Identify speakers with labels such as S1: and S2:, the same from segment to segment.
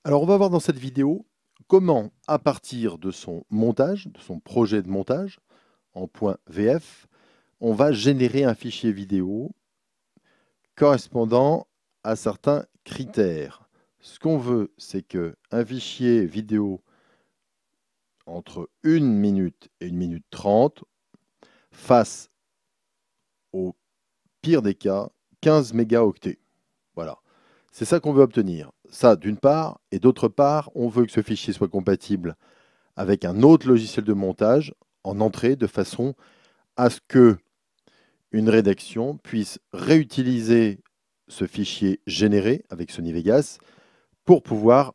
S1: Alors, on va voir dans cette vidéo comment, à partir de son montage, de son projet de montage en .vf, on va générer un fichier vidéo correspondant à certains critères. Ce qu'on veut, c'est qu'un fichier vidéo entre 1 minute et 1 minute 30 fasse, au pire des cas, 15 mégaoctets. Voilà. C'est ça qu'on veut obtenir. Ça, d'une part, et d'autre part, on veut que ce fichier soit compatible avec un autre logiciel de montage en entrée, de façon à ce que une rédaction puisse réutiliser ce fichier généré avec Sony Vegas pour pouvoir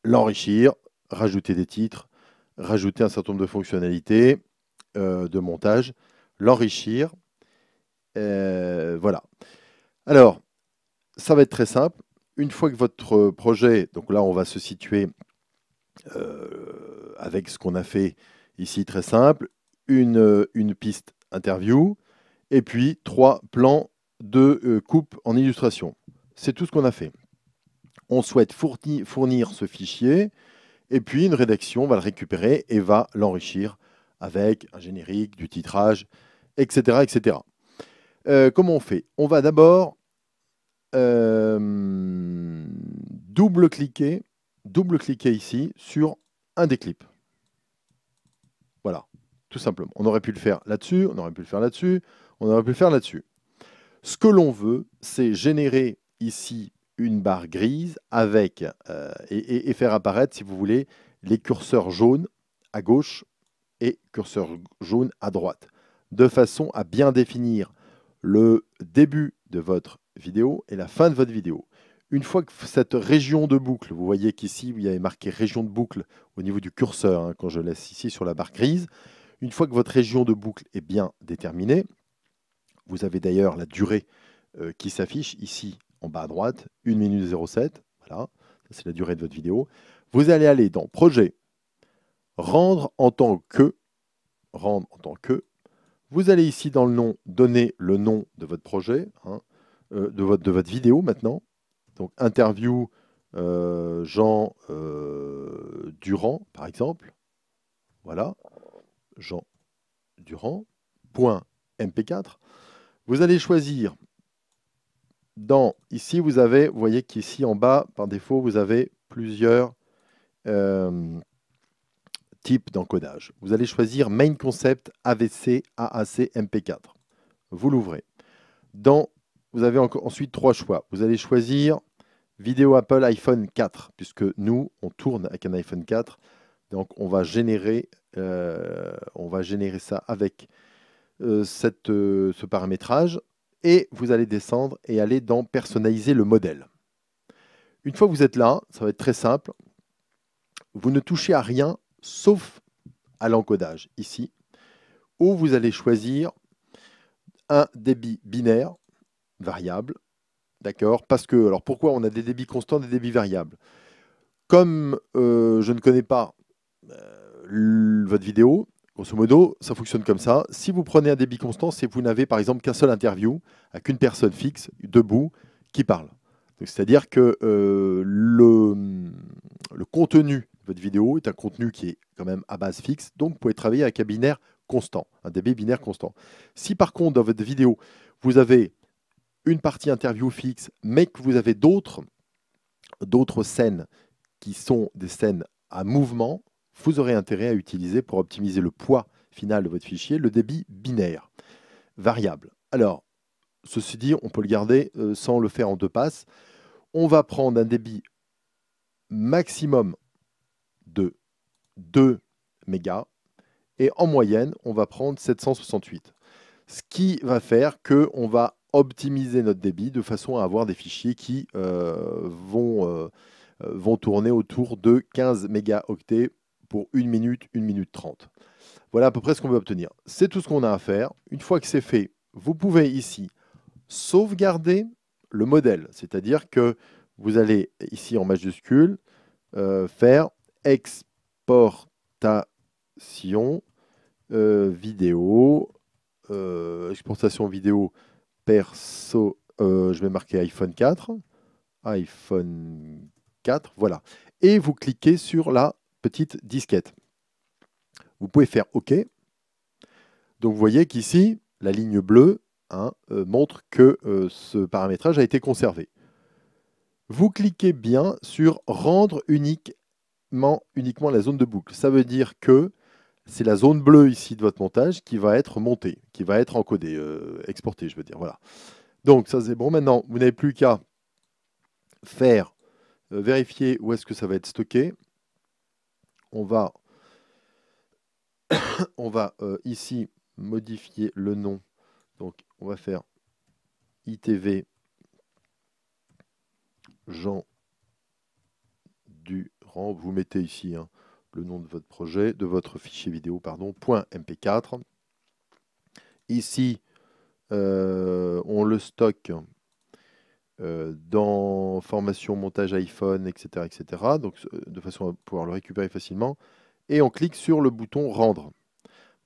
S1: l'enrichir, rajouter des titres, rajouter un certain nombre de fonctionnalités de montage, l'enrichir. Voilà. Alors, ça va être très simple. Une fois que votre projet, donc là, on va se situer avec ce qu'on a fait ici, très simple, une piste interview, et puis 3 plans de coupe en illustration. C'est tout ce qu'on a fait. On souhaite fournir ce fichier, et puis une rédaction va le récupérer et va l'enrichir avec un générique, du titrage, etc. etc. Comment on fait? On va d'abord double-cliquer ici sur un des clips. Voilà, tout simplement. On aurait pu le faire là-dessus, on aurait pu le faire là-dessus, on aurait pu le faire là-dessus. Ce que l'on veut, c'est générer ici une barre grise avec et faire apparaître, si vous voulez, les curseurs jaunes à gauche et curseurs jaunes à droite, de façon à bien définir le début de votre vidéo et la fin de votre vidéo. Une fois que cette région de boucle, vous voyez qu'ici, il y avait marqué région de boucle au niveau du curseur, hein, quand je laisse ici sur la barre grise, une fois que votre région de boucle est bien déterminée, vous avez d'ailleurs la durée qui s'affiche ici en bas à droite, 1 minute 07. Voilà, c'est la durée de votre vidéo. Vous allez aller dans Projet, Rendre en tant que. Rendre en tant que. Vous allez ici dans le nom donner le nom de votre projet, hein, de votre vidéo maintenant. Donc interview Jean Durand, par exemple. Voilà, Jean Durand. .mp4. Vous allez choisir ici, vous voyez qu'ici en bas, par défaut, vous avez plusieurs types d'encodage. Vous allez choisir Main Concept AVC AAC MP4. Vous l'ouvrez. Vous avez ensuite 3 choix. Vous allez choisir vidéo Apple iPhone 4, puisque nous, on tourne avec un iPhone 4. Donc, on va générer ça avec ce paramétrage. Et vous allez descendre et aller dans Personnaliser le modèle. Une fois que vous êtes là, ça va être très simple. Vous ne touchez à rien sauf à l'encodage ici, où vous allez choisir un débit binaire variable. D'accord? Parce que, alors pourquoi on a des débits constants, des débits variables? Comme je ne connais pas votre vidéo, grosso modo, ça fonctionne comme ça. Si vous prenez un débit constant, c'est que vous n'avez par exemple qu'un seul interview, avec une personne fixe, debout, qui parle. C'est-à-dire que le contenu de votre vidéo est un contenu qui est quand même à base fixe, donc vous pouvez travailler avec un binaire constant, un débit binaire constant. Si par contre, dans votre vidéo, vous avez une partie interview fixe, mais que vous avez d'autres scènes qui sont des scènes à mouvement, vous aurez intérêt à utiliser, pour optimiser le poids final de votre fichier, le débit binaire variable. Alors, ceci dit, on peut le garder sans le faire en 2 passes. On va prendre un débit maximum de 2 mégas et en moyenne, on va prendre 768. Ce qui va faire qu'on va optimiser notre débit de façon à avoir des fichiers qui vont tourner autour de 15 mégaoctets pour 1 minute, 1 minute 30. Voilà à peu près ce qu'on veut obtenir. C'est tout ce qu'on a à faire. Une fois que c'est fait, vous pouvez ici sauvegarder le modèle. C'est-à-dire que vous allez ici en majuscule faire exportation vidéo, exportation vidéo perso, je vais marquer iPhone 4, iPhone 4, voilà. Et vous cliquez sur la petite disquette. Vous pouvez faire OK. Donc vous voyez qu'ici, la ligne bleue montre que ce paramétrage a été conservé. Vous cliquez bien sur rendre uniquement la zone de boucle. Ça veut dire que c'est la zone bleue ici de votre montage qui va être montée, qui va être encodée, exportée, je veux dire. Voilà. Donc ça c'est bon. Maintenant, vous n'avez plus qu'à faire vérifier où est-ce que ça va être stocké. On va ici modifier le nom. Donc on va faire ITV Jean Durand. Vous mettez ici le nom de votre projet, de votre fichier vidéo, pardon, .mp4. Ici, on le stocke dans formation, montage iPhone, etc., etc. Donc, de façon à pouvoir le récupérer facilement. Et on clique sur le bouton rendre.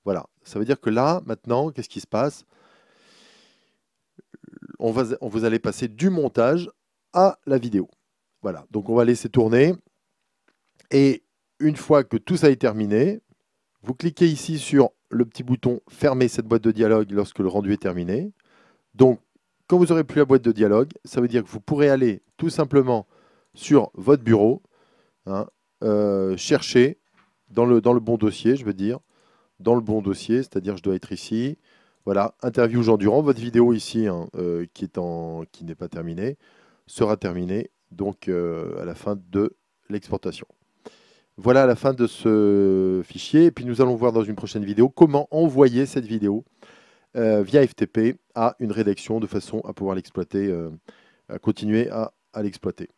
S1: Voilà. Ça veut dire que là, maintenant, qu'est-ce qui se passe? Vous allez passer du montage à la vidéo. Voilà. Donc, on va laisser tourner. Et une fois que tout ça est terminé, vous cliquez ici sur le petit bouton « Fermer cette boîte de dialogue lorsque le rendu est terminé ». Donc, quand vous n'aurez plus la boîte de dialogue, ça veut dire que vous pourrez aller tout simplement sur votre bureau, chercher dans le bon dossier, je veux dire, dans le bon dossier, c'est-à-dire je dois être ici. Voilà, interview Jean Durand, votre vidéo ici qui n'est pas terminée, sera terminée donc à la fin de l'exportation. Voilà la fin de ce fichier. Et puis nous allons voir dans une prochaine vidéo comment envoyer cette vidéo via FTP à une rédaction de façon à pouvoir l'exploiter, à continuer à l'exploiter.